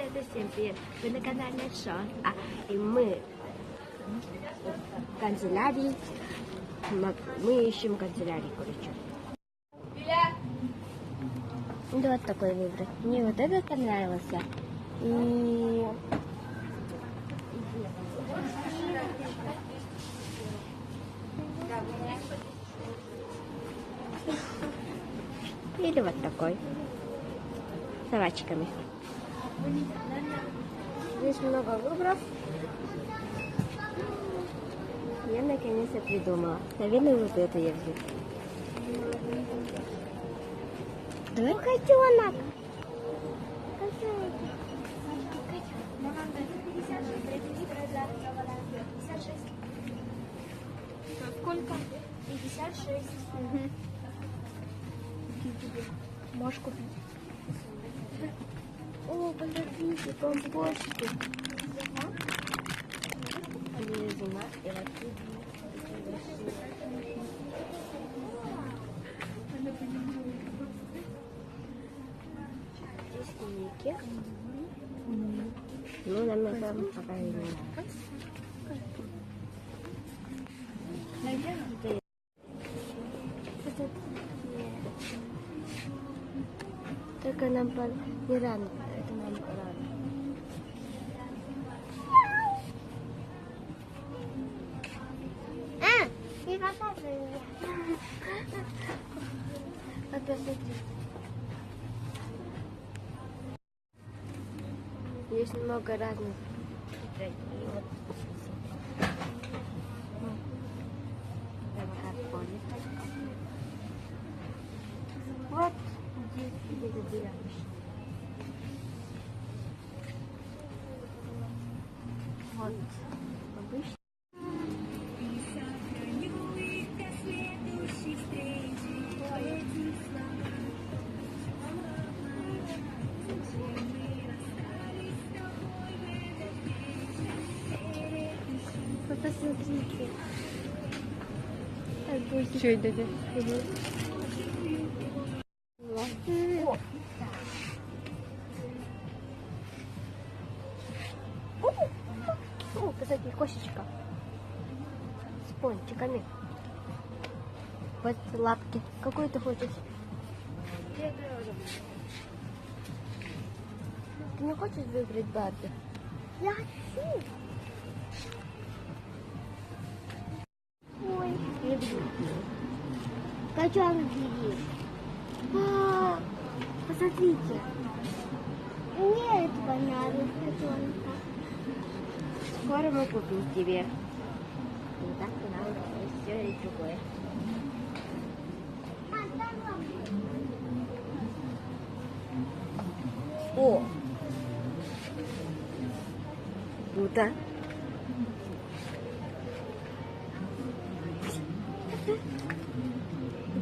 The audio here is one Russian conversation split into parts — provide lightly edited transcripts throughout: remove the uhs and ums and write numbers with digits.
ребята, всем привет! Вы на канале Шон, и мы в канцелярии. Мы ищем канцелярий, короче. Да, вот такой выбрать. Мне вот этот понравился. И... Или вот такой. С собачками. Здесь много выборов. Я наконец-то придумала. Наверное, вот это я взяла. Давай котенок. Сколько? 56. Угу. Можешь купить. О, подождите, помпочки. Они зима и здесь линейки. Ну, нам там пока не надо. Только нам не рано. Это нам рано. Не показывай меня. Есть много разных. Вот здесь где забираешь. Вот обычно. Посмотрите. Что это здесь? О, кстати, кошечка с пончиками. Вот лапки. Какой ты хочешь? Ты не хочешь выбрать Барби? Я хочу. Ой, Люблю. котенок есть. Посмотрите. Мне это понравилось, котенка. Скоро мы купим тебе. Не так понравилось все и другое. О! Круто.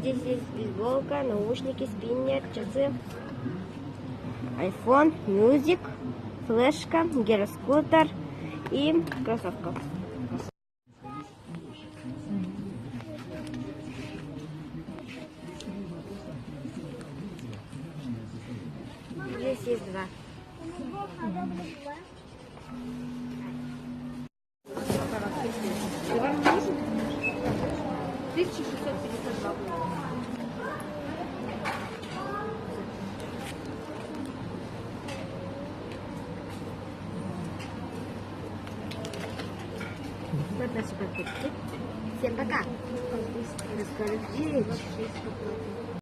Здесь есть бейсболка, наушники, спиннер, часы, iPhone, Music, флешка, гироскутер и кроссовка. Здесь есть два. Вот наши покупки. Всем пока. До скорых встреч.